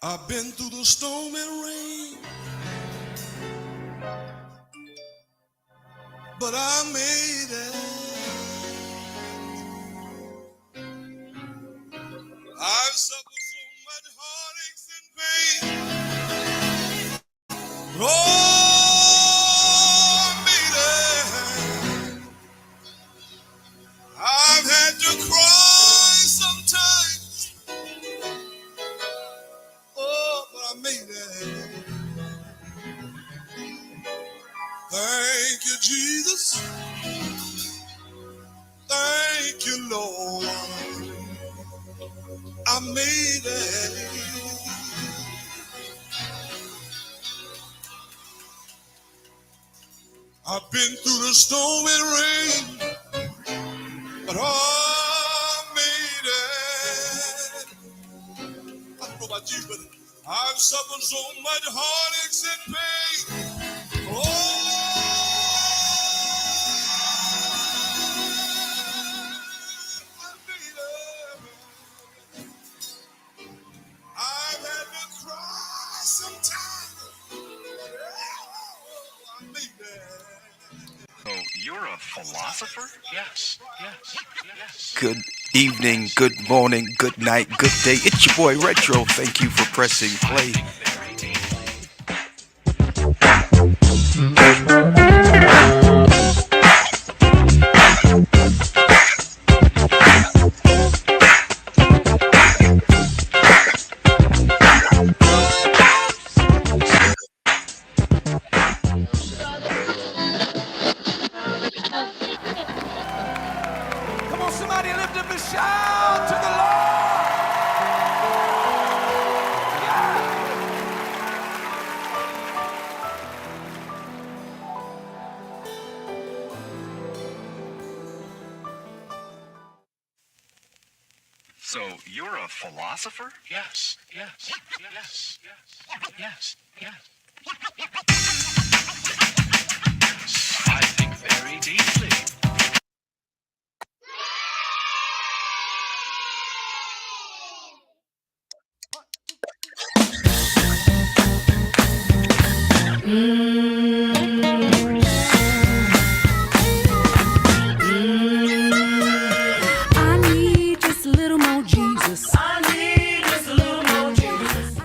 I've been through the storm and rain, but I made it. I've suffered so much heartaches and pain. Oh, I made it. I've had to cry sometimes. Oh, but I made it. Thank you, Jesus. Thank you, Lord. I made it. I've been through the storm and rain, but I made it. I don't know about you, but I've suffered so much heartaches and pain. Oh, I made it. I've had to cry sometimes. Oh, I made it. So you're a philosopher? Yes, yes, yes. Good evening, good morning, good night, good day. It's your boy Retro. Thank you for pressing play. Come on, somebody lift up a shout to the Lord. So you're a philosopher? Yes, yes, yes, yes, yes, yes. I think very deeply. I need just a little more Jesus. I need just a little more Jesus.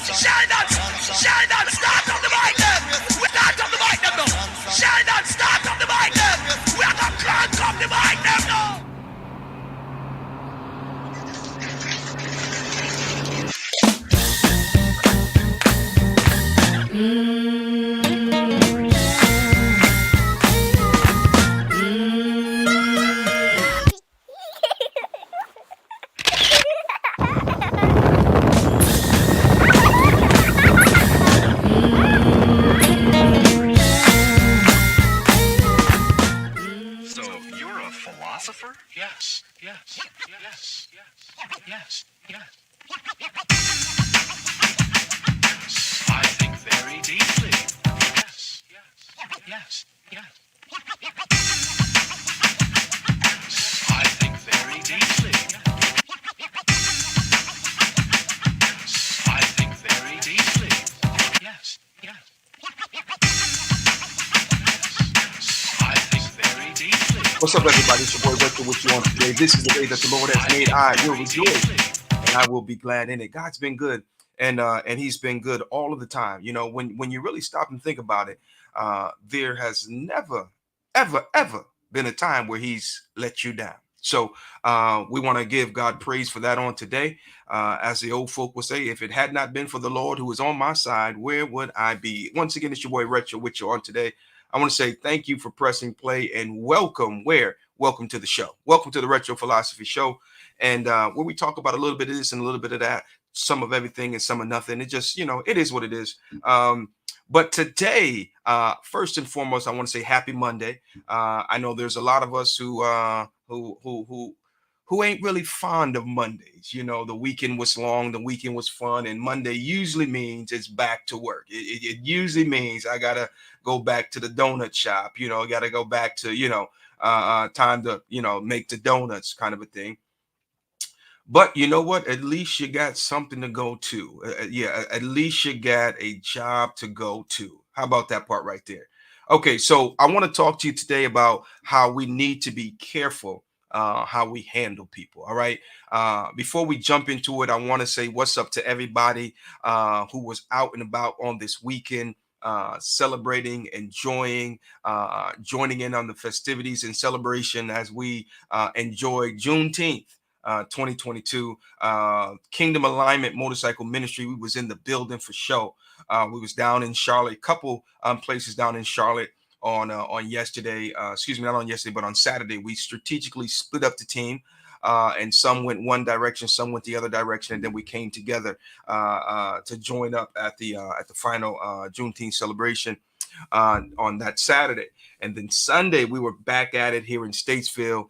Sheldon, Sheldon, start up the mic then. We start up the mic them now. Sheldon, start up the mic then. We are gonna crank up the mic them now. So you're a philosopher? Yes, yes, yes, yes, yes, yes. I think very deeply. Yes, yes, yes, yes. I think very deeply. I think very deeply. Yes, yes. I think very deeply. What's up, everybody? It's your boy Retro with you on today. This is the day that the Lord has made. I will rejoice and I will be glad in it. God's been good, and He's been good all of the time. You know, when you really stop and think about it, there has never, ever been a time where He's let you down. So we want to give God praise for that on today. As the old folk will say, if it had not been for the Lord who is on my side, where would I be? Once again, it's your boy Retro with you on today. I want to say thank you for pressing play and welcome. Welcome to the show. Welcome to the Retro Philosophy Show, and where we talk about a little bit of this and a little bit of that, some of everything and some of nothing. It just, it is what it is. But today, first and foremost, I want to say Happy Monday. I know there's a lot of us who ain't really fond of Mondays. You know, the weekend was long, the weekend was fun, and Monday usually means it's back to work. It usually means I gotta go back to the donut shop. You know, got to go back to time to make the donuts kind of a thing. But you know what? At least you got something to go to. Yeah, at least you got a job to go to. How about that part right there? Okay, so I want to talk to you today about how we need to be careful how we handle people. All right. Before we jump into it, I want to say what's up to everybody who was out and about on this weekend. Celebrating, enjoying, joining in on the festivities and celebration as we enjoy Juneteenth. 2022 Kingdom Alignment Motorcycle Ministry. We was in the building for show. We was down in Charlotte, couple places down in Charlotte on yesterday. Excuse me, not on yesterday, but on Saturday. We strategically split up the team. And some went one direction, some went the other direction, and then we came together to join up at the final Juneteenth celebration on that Saturday. And then Sunday, we were back at it here in Statesville,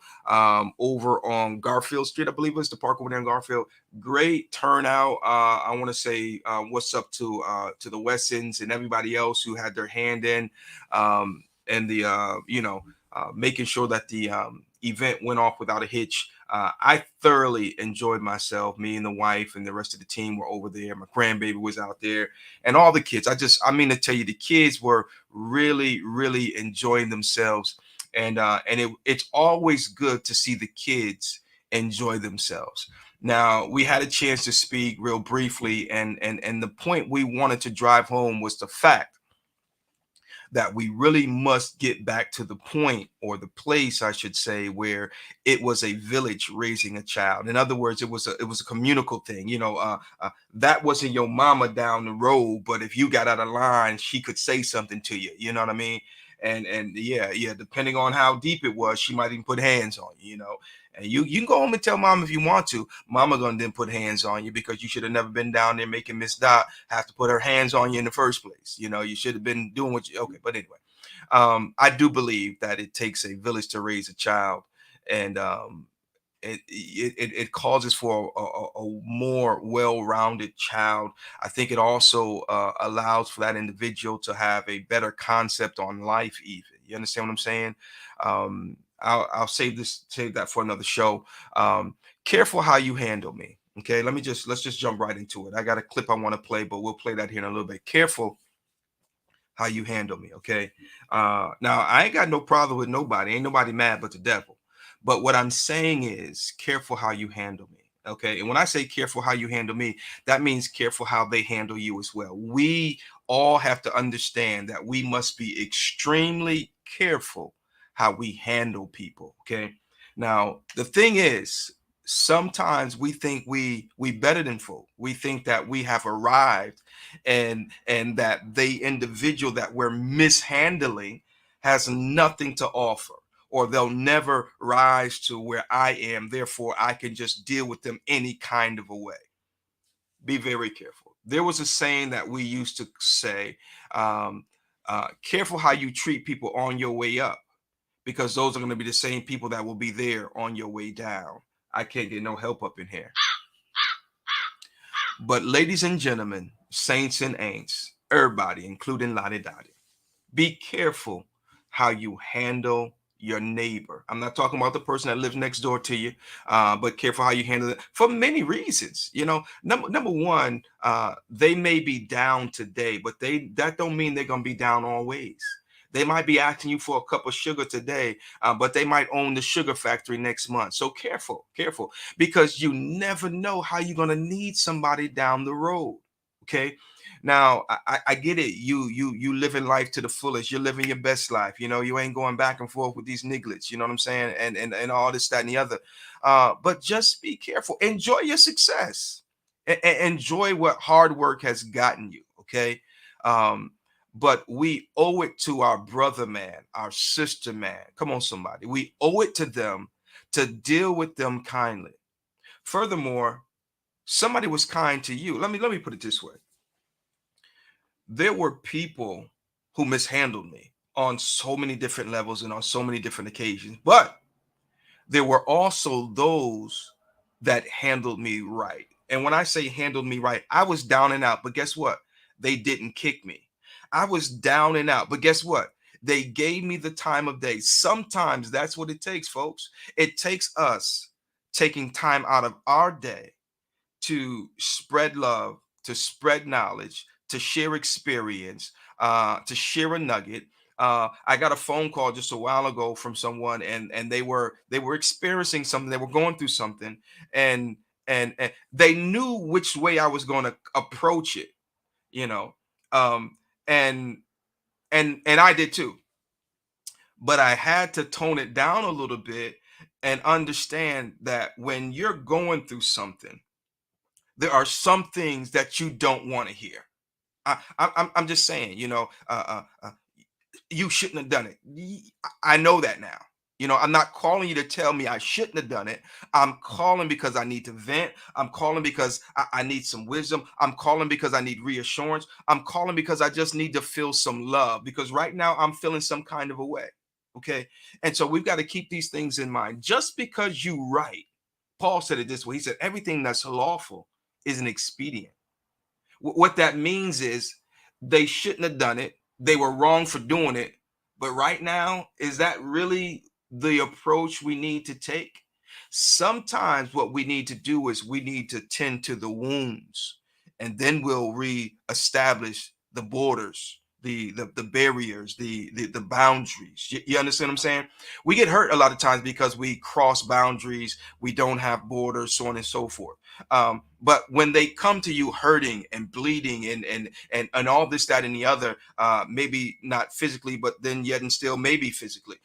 over on Garfield Street, I believe it was the park over there in Garfield. Great turnout. I want to say what's up to the Westons and everybody else who had their hand in, and the making sure that the event went off without a hitch. I thoroughly enjoyed myself. Me and the wife and the rest of the team were over there. My grandbaby was out there, and all the kids. I mean to tell you, the kids were really, really enjoying themselves, and it's always good to see the kids enjoy themselves. Now, we had a chance to speak real briefly, and the point we wanted to drive home was the fact that we really must get back to the point, or the place I should say, where it was a village raising a child. In other words, it was a communal thing. That wasn't your mama down the road, but if you got out of line, she could say something to you. You know what I mean? And yeah, depending on how deep it was, she might even put hands on you. And you can go home and tell mom if you want to. Mama gonna then put hands on you because you should have never been down there making Miss Dot have to put her hands on you in the first place. You should have been doing what you. Okay, but anyway, I do believe that it takes a village to raise a child, and it causes for a more well-rounded child. I think it also allows for that individual to have a better concept on life. Even, you understand what I'm saying? I'll save that for another show. Careful how you handle me. Okay, let's just jump right into it. I got a clip I want to play, but we'll play that here in a little bit. Careful how you handle me. Okay. Now I ain't got no problem with nobody. Ain't nobody mad but the devil. But what I'm saying is careful how you handle me. Okay. And when I say careful how you handle me, that means careful how they handle you as well. We all have to understand that we must be extremely careful how we handle people. Okay. Now, the thing is, sometimes we think we better than folk. We think that we have arrived, and that the individual that we're mishandling has nothing to offer, or they'll never rise to where I am. Therefore, I can just deal with them any kind of a way. Be very careful. There was a saying that we used to say, careful how you treat people on your way up, because those are going to be the same people that will be there on your way down. I can't get no help up in here. But ladies and gentlemen, saints and ain'ts, everybody, including Lottie Dottie, be careful how you handle your neighbor. I'm not talking about the person that lives next door to you, but careful how you handle it for many reasons. Number one, they may be down today, but that don't mean they're gonna be down always. They might be asking you for a cup of sugar today, but they might own the sugar factory next month. So careful, because you never know how you're gonna need somebody down the road. Okay. Now I get it. You living life to the fullest. You're living your best life. You ain't going back and forth with these nigglets. You know what I'm saying? And all this, that, and the other. But just be careful. Enjoy your success. Enjoy what hard work has gotten you. Okay. But we owe it to our brother man, our sister man. Come on, somebody. We owe it to them to deal with them kindly. Furthermore, somebody was kind to you. Let me put it this way. There were people who mishandled me on so many different levels and on so many different occasions, but there were also those that handled me right. And when I say handled me right, I was down and out, but guess what? They didn't kick me. I was down and out, but guess what? They gave me the time of day. Sometimes that's what it takes, folks. It takes us taking time out of our day to spread love, to spread knowledge, to share experience, to share a nugget. I got a phone call just a while ago from someone, and they were experiencing something. They were going through something, and and they knew which way I was going to approach it. You know, um, and and I did too, but I had to tone it down a little bit and understand that when you're going through something, there are some things that you don't want to hear. I'm just saying, you shouldn't have done it. I know that now. I'm not calling you to tell me I shouldn't have done it. I'm calling because I need to vent. I'm calling because I need some wisdom. I'm calling because I need reassurance. I'm calling because I just need to feel some love, because right now I'm feeling some kind of a way. Okay. And so we've got to keep these things in mind. Just because you right, Paul said it this way. He said, everything that's lawful is an expedient. What that means is they shouldn't have done it. They were wrong for doing it. But right now, is that really the approach we need to take? Sometimes what we need to do is we need to tend to the wounds, and then we'll reestablish the borders, the barriers, the boundaries. You understand what I'm saying? We get hurt a lot of times because we cross boundaries, we don't have borders, so on and so forth. But when they come to you hurting and bleeding and all this, that, and the other, maybe not physically, but then yet and still maybe physically,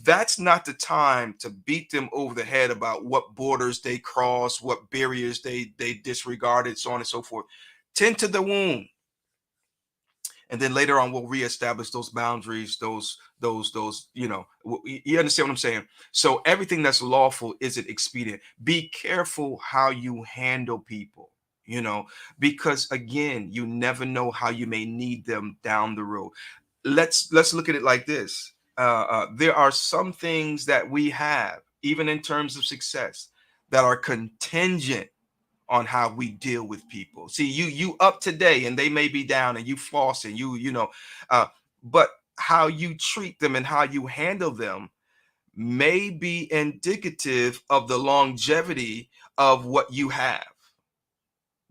that's not the time to beat them over the head about what borders they crossed, what barriers they disregarded, so on and so forth. Tend to the wound, and then later on we'll reestablish those boundaries, those you understand what I'm saying? So everything that's lawful isn't expedient. Be careful how you handle people, because again, you never know how you may need them down the road. Let's look at it like this. There are some things that we have, even in terms of success, that are contingent on how we deal with people. See, you up today and they may be down, and you floss, and but how you treat them and how you handle them may be indicative of the longevity of what you have.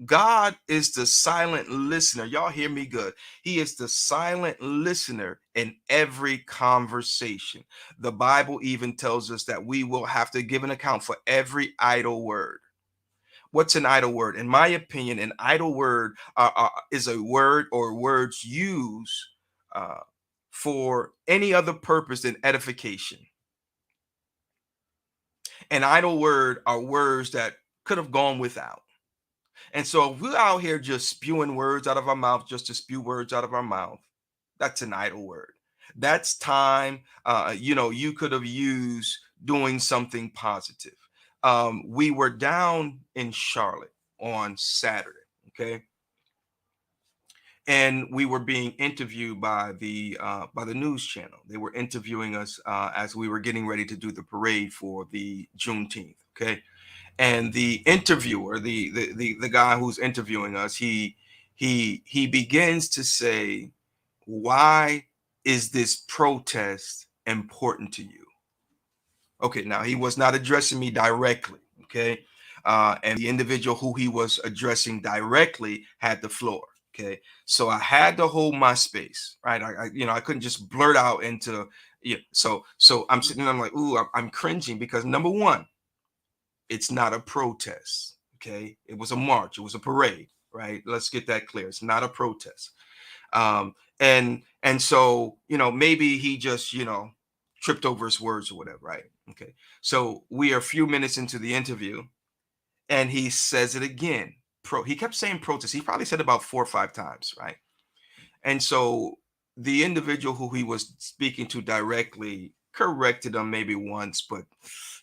God is the silent listener. Y'all hear me good. He is the silent listener in every conversation. The Bible even tells us that we will have to give an account for every idle word. What's an idle word? In my opinion, an idle word is a word or words used for any other purpose than edification. An idle word are words that could have gone without. And so if we're out here just spewing words out of our mouth, just to spew words out of our mouth, that's an idle word. That's time, you could have used doing something positive. We were down in Charlotte on Saturday, okay, and we were being interviewed by the news channel. They were interviewing us as we were getting ready to do the parade for the Juneteenth, okay. And the interviewer, the guy who's interviewing us, he begins to say, "Why is this protest important to you?" Okay, now he was not addressing me directly, okay, and the individual who he was addressing directly had the floor. Okay, so I had to hold my space, right? I couldn't just blurt out into, yeah. So I'm sitting there, I'm like, ooh, I'm cringing, because number one, it's not a protest. Okay, it was a march, it was a parade, right? Let's get that clear. It's not a protest. And so maybe he just tripped over his words or whatever, right? Okay, so we are a few minutes into the interview, and he says it again. He kept saying protest. He probably said about 4 or 5 times, right? And so the individual who he was speaking to directly corrected him maybe once, but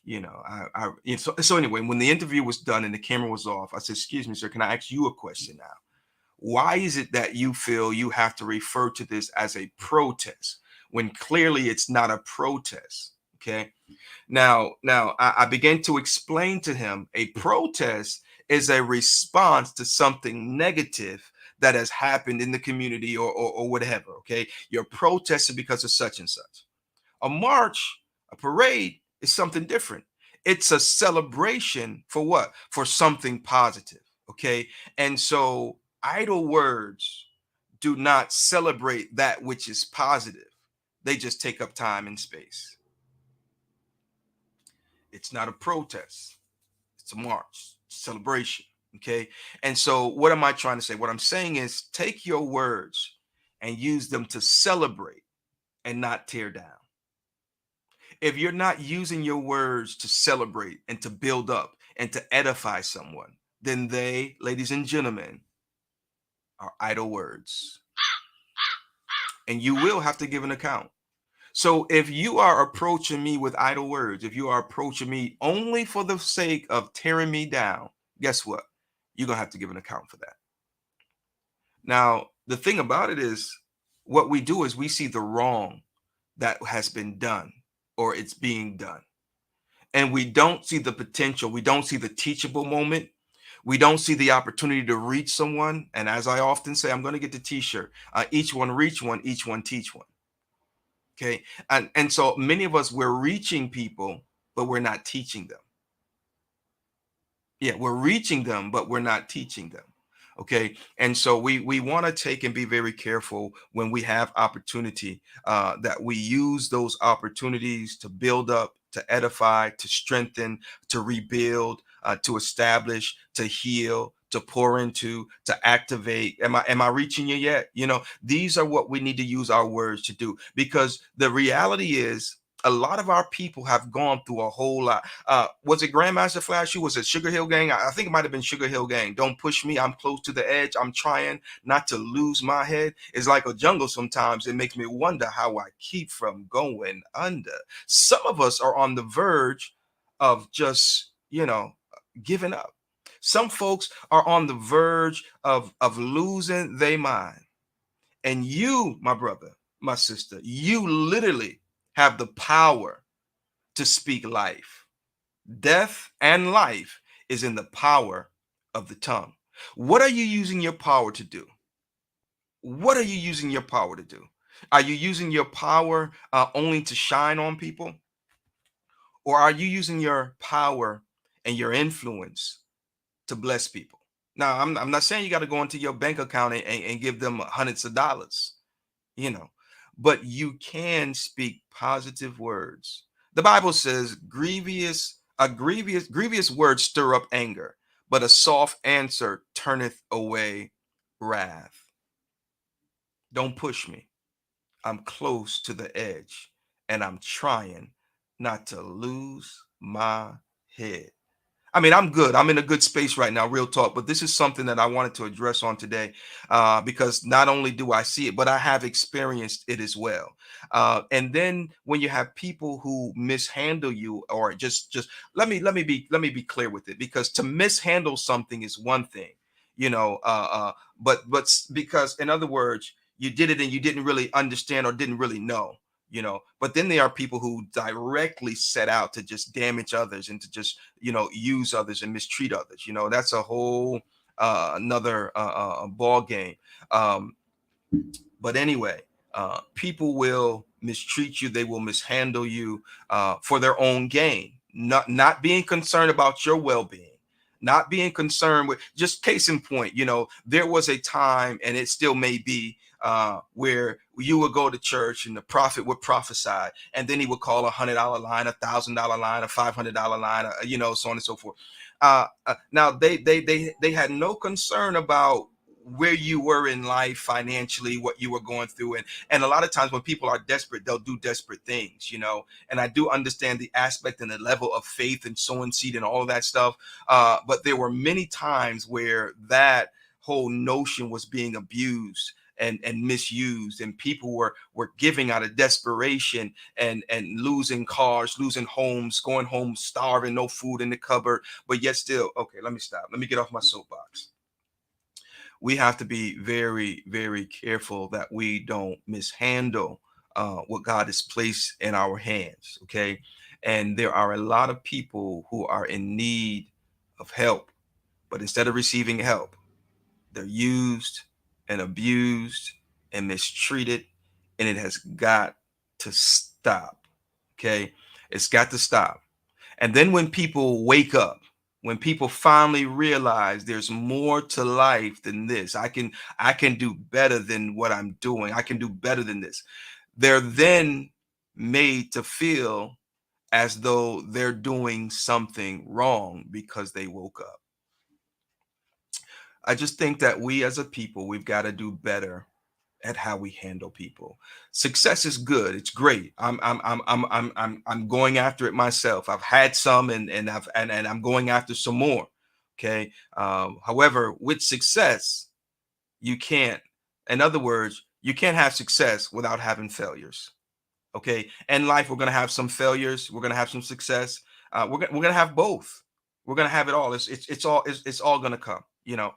so anyway, when the interview was done and the camera was off, I said, "Excuse me, sir, can I ask you a question now? Why is it that you feel you have to refer to this as a protest when clearly it's not a protest?" Okay. Now I began to explain to him a protest is a response to something negative that has happened in the community or whatever. Okay. You're protesting because of such and such. A march, a parade is something different. It's a celebration for what? For something positive. Okay. And so idle words do not celebrate that which is positive. They just take up time and space. It's not a protest, it's a march, celebration. Okay. And so, what am I trying to say? What I'm saying is take your words and use them to celebrate and not tear down. If you're not using your words to celebrate and to build up and to edify someone, then they, ladies and gentlemen, are idle words. And you will have to give an account. So if you are approaching me with idle words, if you are approaching me only for the sake of tearing me down, guess what? You're going to have to give an account for that. Now, the thing about it is, what we do is we see the wrong that has been done or it's being done. And we don't see the potential. We don't see the teachable moment. We don't see the opportunity to reach someone. And as I often say, I'm going to get the t-shirt. Each one reach one, each one teach one. Okay. And so many of us, we're reaching people, but we're not teaching them. Yeah, we're reaching them, but we're not teaching them. Okay. And so we want to take and be very careful when we have opportunity, that we use those opportunities to build up, to edify, to strengthen, to rebuild, to establish, to heal, to pour into, to activate. Am I reaching you yet? You know, these are what we need to use our words to do, because the reality is a lot of our people have gone through a whole lot. Was it Grandmaster Flash? Was it Sugar Hill Gang? I think it might have been Sugar Hill Gang. Don't push me. I'm close to the edge. I'm trying not to lose my head. It's like a jungle sometimes. It makes me wonder how I keep from going under. Some of us are on the verge of just, giving up. Some folks are on the verge of losing their mind. And you, my brother, my sister, you literally have the power to speak life. Death and life is in the power of the tongue. What are you using your power to do? What are you using your power to do? Are you using your power only to shine on people? Or are you using your power and your influence to bless people? Now, I'm not saying you got to go into your bank account and give them hundreds of dollars, but you can speak positive words. The Bible says grievous words stir up anger, but a soft answer turneth away wrath. Don't push me. I'm close to the edge and I'm trying not to lose my head. I mean, I'm good. I'm in a good space right now, real talk. But this is something that I wanted to address on today, because not only do I see it, but I have experienced it as well. And then when you have people who mishandle you, or just let me be clear with it, because to mishandle something is one thing, but because, in other words, you did it and you didn't really understand or didn't really know. But then there are people who directly set out to just damage others and to just use others and mistreat others. That's a whole another ball game. But anyway, people will mistreat you, they will mishandle you for their own gain, not being concerned about your well-being, not being concerned with, just case in point, there was a time, and it still may be, where you would go to church and the prophet would prophesy, and then he would call $100 line, $1,000 line, a $500 line, so on and so forth. Now they had no concern about where you were in life financially, what you were going through, and a lot of times when people are desperate, they'll do desperate things, and I do understand the aspect and the level of faith and sowing seed and all of that stuff, but there were many times where that whole notion was being abused and misused, and people were giving out of desperation and losing cars, losing homes, going home starving, no food in the cupboard, but yet still, okay, let me stop, let me get off my soapbox. We have to be very, very careful that we don't mishandle what God has placed in our hands. Okay. And there are a lot of people who are in need of help, but instead of receiving help, they're used and abused and mistreated. And it has got to stop. Okay. It's got to stop. And then when people wake up, when people finally realize there's more to life than this, I can do better than what I'm doing. I can do better than this. They're then made to feel as though they're doing something wrong because they woke up. I just think that we as a people, we've got to do better at how we handle people. Success is good. It's great. I'm going after it myself. I've had some and I'm going after some more. Okay. However, with success, you can't, in other words, you can't have success without having failures. Okay. In life, we're going to have some failures. We're going to have some success. We're going to have both. We're going to have it all. It's all going to come, you know.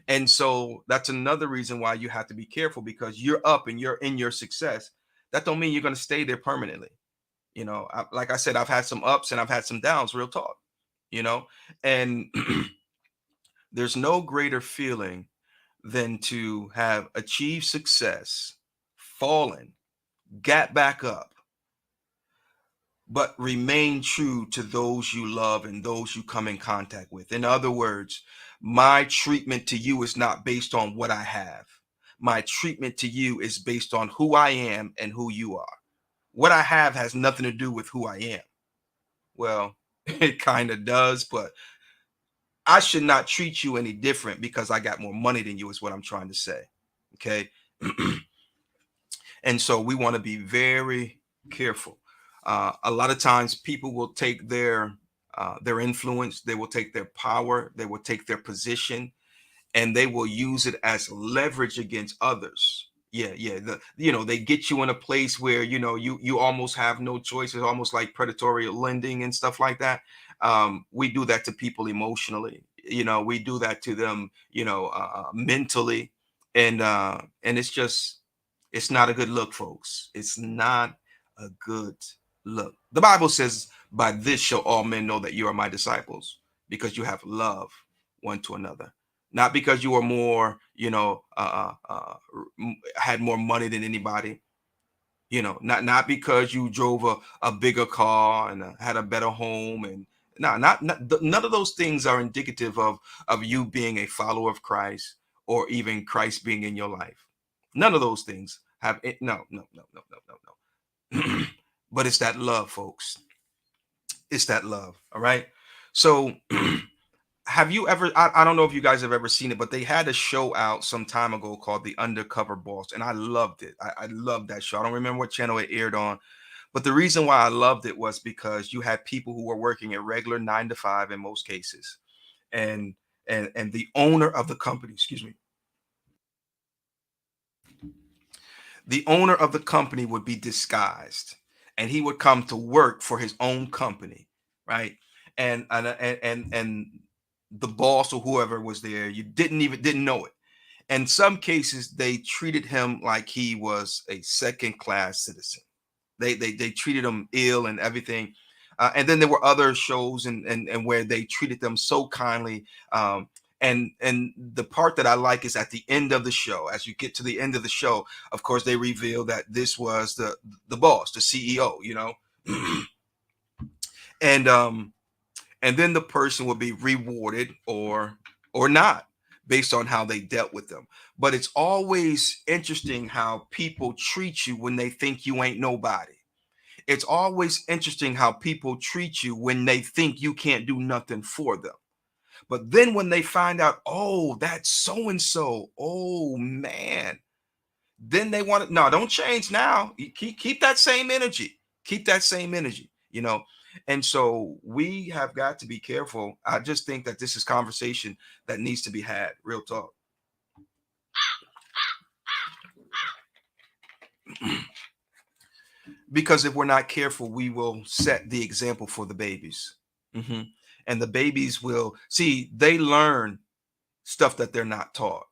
And so that's another reason why you have to be careful, because you're up and you're in your success. That don't mean you're going to stay there permanently. You know, like I said, I've had some ups and I've had some downs, real talk, you know, and there's no greater feeling than to have achieved success, fallen, got back up, but remain true to those you love and those you come in contact with. In other words, my treatment to you is not based on what I have. My treatment to you is based on who I am and who you are. What I have has nothing to do with who I am. Well, it kind of does, but I should not treat you any different because I got more money than you, is what I'm trying to say. Okay. And so we want to be very careful. A lot of times people will take their influence, they will take their power, they will take their position, and they will use it as leverage against others. Yeah. They get you in a place where you almost have no choice. It's almost like predatory lending and stuff like that. We do that to people emotionally. We do that to them, mentally, and it's not a good look, folks. It's not a good look. The Bible says, "By this shall all men know that you are my disciples, because you have love one to another." Not because you are more, had more money than anybody. Not because you drove a bigger car and had a better home, and none of those things are indicative of you being a follower of Christ, or even Christ being in your life. None of those things have it. No. But it's that love, folks. It's that love. All right. So have you ever, I don't know if you guys have ever seen it, but they had a show out some time ago called The Undercover Boss, and I loved it. I loved that show. I don't remember what channel it aired on, but the reason why I loved it was because you had people who were working a regular 9 to 5 in most cases, and the owner of the company, excuse me, the owner of the company would be disguised, and he would come to work for his own company, right? And the boss or whoever was there, you didn't know it. In some cases, they treated him like he was a second class citizen. They treated him ill and everything. And then there were other shows and where they treated them so kindly. And the part that I like is at the end of the show. As you get to the end of the show, of course, they reveal that this was the boss, the CEO, and then the person will be rewarded or not, based on how they dealt with them. But it's always interesting how people treat you when they think you ain't nobody. It's always interesting how people treat you when they think you can't do nothing for them. But then when they find out, oh, that's so and so, oh man, then they want to, no, don't change now. Keep that same energy. Keep that same energy, And so we have got to be careful. I just think that this is conversation that needs to be had. Real talk. Because if we're not careful, we will set the example for the babies. And the babies will see, they learn stuff that they're not taught.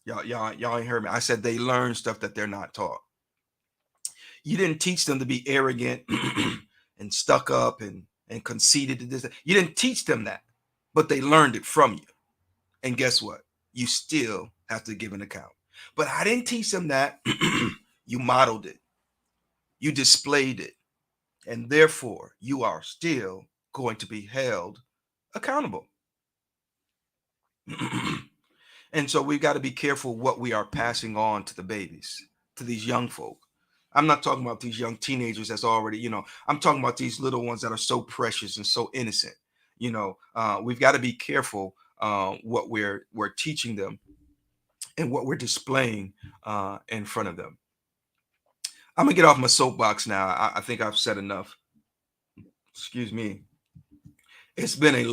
Y'all ain't heard me. I said they learn stuff that they're not taught. You didn't teach them to be arrogant and stuck up and conceited to this. You didn't teach them that, but they learned it from you. And guess what? You still have to give an account. But I didn't teach them that. You modeled it. You displayed it. And therefore, you are still going to be held accountable. And so we've got to be careful what we are passing on to the babies, to these young folk. I'm not talking about these young teenagers that's already, I'm talking about these little ones that are so precious and so innocent. We've got to be careful what we're teaching them and what we're displaying in front of them. I'm gonna get off my soapbox now. I think I've said enough. Excuse me. It's been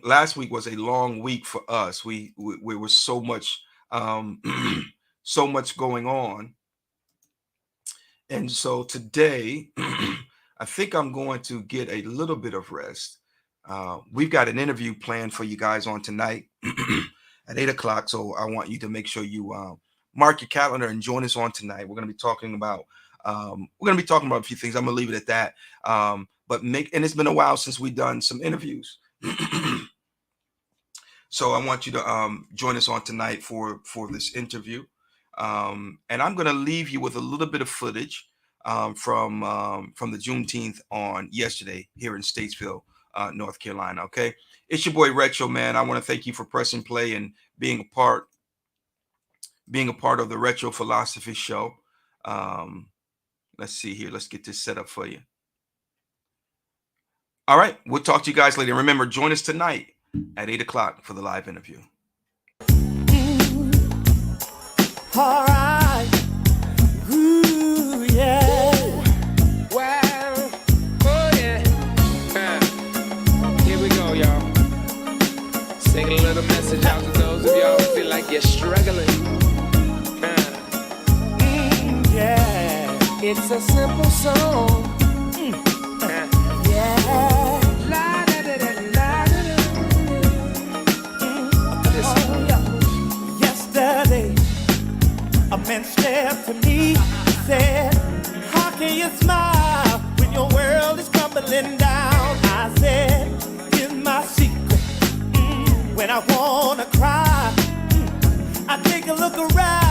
last week was a long week for us. We were so much so much going on. And so today, I think I'm going to get a little bit of rest. We've got an interview planned for you guys on tonight at 8 o'clock. So I want you to make sure you mark your calendar and join us on tonight. We're going to be talking about a few things. I'm going to leave it at that. And it's been a while since we've done some interviews. So I want you to join us on tonight for this interview. And I'm going to leave you with a little bit of footage from the Juneteenth on yesterday here in Statesville, North Carolina. Okay, it's your boy Retro, man. I want to thank you for pressing play and being a part of the Retro Philosophy Show. Let's see here. Let's get this set up for you. All right, we'll talk to you guys later. Remember, join us tonight at 8 o'clock for the live interview. All right. Ooh, yeah. Well, oh yeah. Here we go, y'all. Sing a little message out to those of y'all who feel like you're struggling. Yeah. It's a simple song. Yeah. Yesterday, a man stepped to me and said, how can you smile when your world is crumbling down? I said, here's my secret. When I wanna cry, I take a look around.